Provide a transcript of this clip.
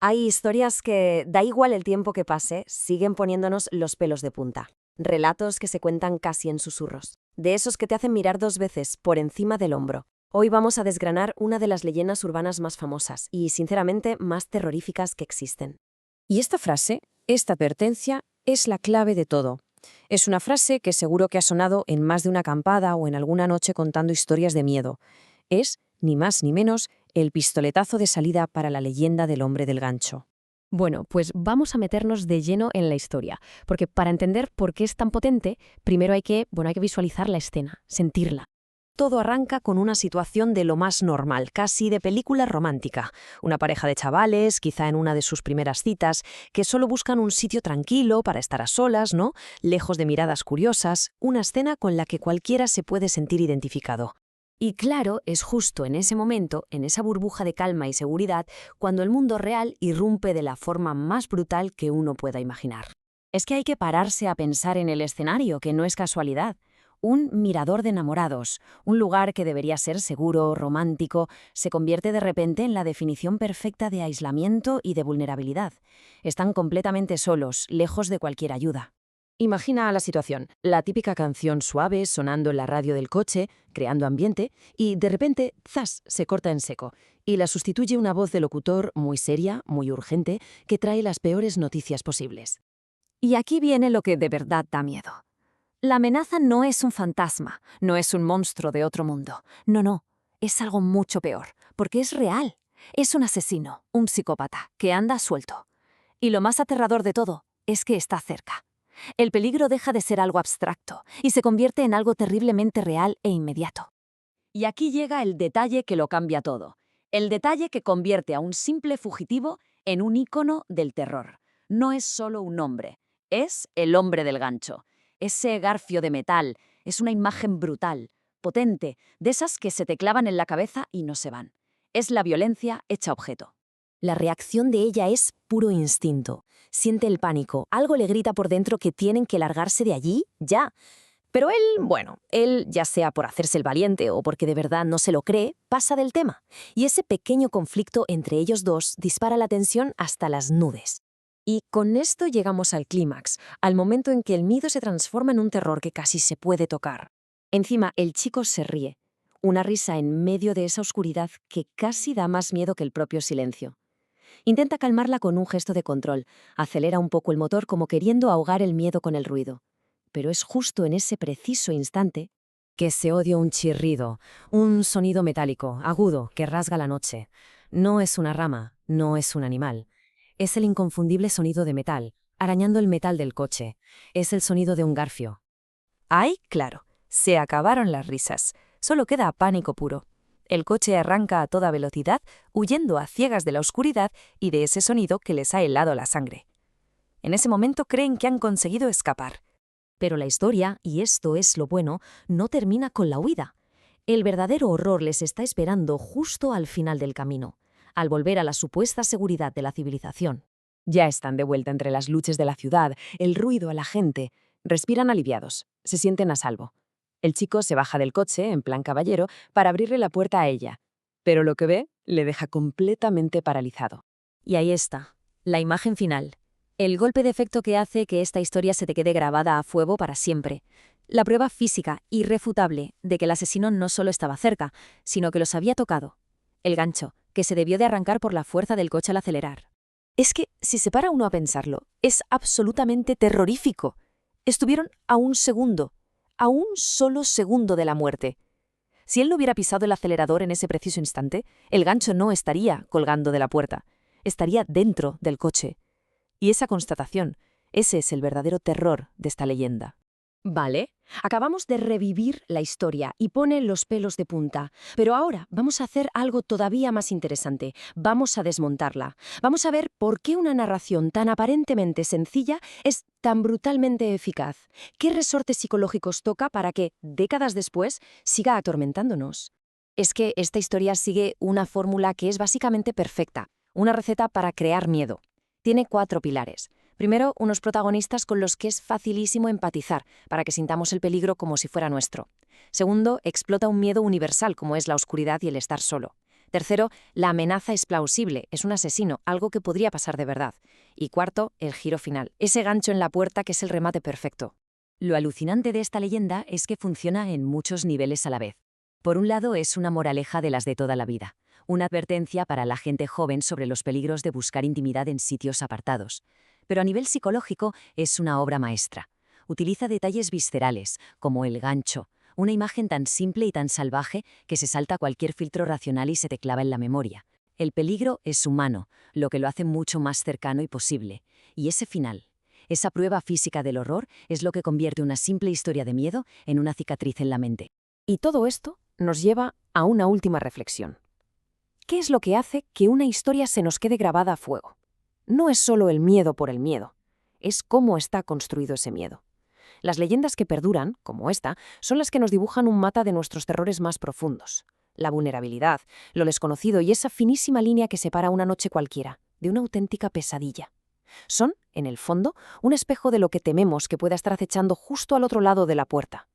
Hay historias que, da igual el tiempo que pase, siguen poniéndonos los pelos de punta. Relatos que se cuentan casi en susurros. De esos que te hacen mirar dos veces por encima del hombro. Hoy vamos a desgranar una de las leyendas urbanas más famosas y, sinceramente, más terroríficas que existen. Y esta frase, esta advertencia, es la clave de todo. Es una frase que seguro que ha sonado en más de una acampada o en alguna noche contando historias de miedo. Es, ni más ni menos, el pistoletazo de salida para la leyenda del hombre del gancho. Bueno, pues vamos a meternos de lleno en la historia, porque para entender por qué es tan potente, primero hay que visualizar la escena, sentirla. Todo arranca con una situación de lo más normal, casi de película romántica. Una pareja de chavales, quizá en una de sus primeras citas, que solo buscan un sitio tranquilo para estar a solas, ¿no? Lejos de miradas curiosas, una escena con la que cualquiera se puede sentir identificado. Y claro, es justo en ese momento, en esa burbuja de calma y seguridad, cuando el mundo real irrumpe de la forma más brutal que uno pueda imaginar. Es que hay que pararse a pensar en el escenario, que no es casualidad. Un mirador de enamorados, un lugar que debería ser seguro, romántico, se convierte de repente en la definición perfecta de aislamiento y de vulnerabilidad. Están completamente solos, lejos de cualquier ayuda. Imagina la situación, la típica canción suave sonando en la radio del coche, creando ambiente, y de repente, ¡zas!, se corta en seco, y la sustituye una voz de locutor muy seria, muy urgente, que trae las peores noticias posibles. Y aquí viene lo que de verdad da miedo. La amenaza no es un fantasma, no es un monstruo de otro mundo. No, es algo mucho peor, porque es real. Es un asesino, un psicópata, que anda suelto. Y lo más aterrador de todo es que está cerca. El peligro deja de ser algo abstracto y se convierte en algo terriblemente real e inmediato. Y aquí llega el detalle que lo cambia todo. El detalle que convierte a un simple fugitivo en un ícono del terror. No es solo un hombre, es el hombre del gancho. Ese garfio de metal es una imagen brutal, potente, de esas que se te clavan en la cabeza y no se van. Es la violencia hecha objeto. La reacción de ella es puro instinto. Siente el pánico, algo le grita por dentro que tienen que largarse de allí, ya. Pero él, ya sea por hacerse el valiente o porque de verdad no se lo cree, pasa del tema. Y ese pequeño conflicto entre ellos dos dispara la tensión hasta las nubes. Y con esto llegamos al clímax, al momento en que el miedo se transforma en un terror que casi se puede tocar. Encima, el chico se ríe, una risa en medio de esa oscuridad que casi da más miedo que el propio silencio. Intenta calmarla con un gesto de control, acelera un poco el motor como queriendo ahogar el miedo con el ruido. Pero es justo en ese preciso instante que se oye un chirrido, un sonido metálico, agudo, que rasga la noche. No es una rama, no es un animal. Es el inconfundible sonido de metal, arañando el metal del coche. Es el sonido de un garfio. ¡Ay, claro! Se acabaron las risas. Solo queda pánico puro. El coche arranca a toda velocidad, huyendo a ciegas de la oscuridad y de ese sonido que les ha helado la sangre. En ese momento creen que han conseguido escapar. Pero la historia, y esto es lo bueno, no termina con la huida. El verdadero horror les está esperando justo al final del camino, al volver a la supuesta seguridad de la civilización. Ya están de vuelta entre las luces de la ciudad, el ruido a la gente. Respiran aliviados, se sienten a salvo. El chico se baja del coche, en plan caballero, para abrirle la puerta a ella. Pero lo que ve le deja completamente paralizado. Y ahí está, la imagen final. El golpe de efecto que hace que esta historia se te quede grabada a fuego para siempre. La prueba física, irrefutable, de que el asesino no solo estaba cerca, sino que los había tocado. El gancho, que se debió de arrancar por la fuerza del coche al acelerar. Es que, si se para uno a pensarlo, es absolutamente terrorífico. Estuvieron a un solo segundo de la muerte. Si él no hubiera pisado el acelerador en ese preciso instante, el gancho no estaría colgando de la puerta, estaría dentro del coche. Y esa constatación, ese es el verdadero terror de esta leyenda. Vale, acabamos de revivir la historia y pone los pelos de punta. Pero ahora vamos a hacer algo todavía más interesante. Vamos a desmontarla. Vamos a ver por qué una narración tan aparentemente sencilla es tan brutalmente eficaz. ¿Qué resortes psicológicos toca para que, décadas después, siga atormentándonos? Es que esta historia sigue una fórmula que es básicamente perfecta, una receta para crear miedo. Tiene 4 pilares. Primero, unos protagonistas con los que es facilísimo empatizar, para que sintamos el peligro como si fuera nuestro. Segundo, explota un miedo universal como es la oscuridad y el estar solo. Tercero, la amenaza es plausible, es un asesino, algo que podría pasar de verdad. Y cuarto, el giro final, ese gancho en la puerta que es el remate perfecto. Lo alucinante de esta leyenda es que funciona en muchos niveles a la vez. Por un lado, es una moraleja de las de toda la vida, una advertencia para la gente joven sobre los peligros de buscar intimidad en sitios apartados. Pero a nivel psicológico es una obra maestra. Utiliza detalles viscerales, como el gancho, una imagen tan simple y tan salvaje que se salta cualquier filtro racional y se te clava en la memoria. El peligro es humano, lo que lo hace mucho más cercano y posible. Y ese final, esa prueba física del horror, es lo que convierte una simple historia de miedo en una cicatriz en la mente. Y todo esto nos lleva a una última reflexión. ¿Qué es lo que hace que una historia se nos quede grabada a fuego? No es solo el miedo por el miedo, es cómo está construido ese miedo. Las leyendas que perduran, como esta, son las que nos dibujan un mapa de nuestros terrores más profundos. La vulnerabilidad, lo desconocido y esa finísima línea que separa una noche cualquiera de una auténtica pesadilla. Son, en el fondo, un espejo de lo que tememos que pueda estar acechando justo al otro lado de la puerta.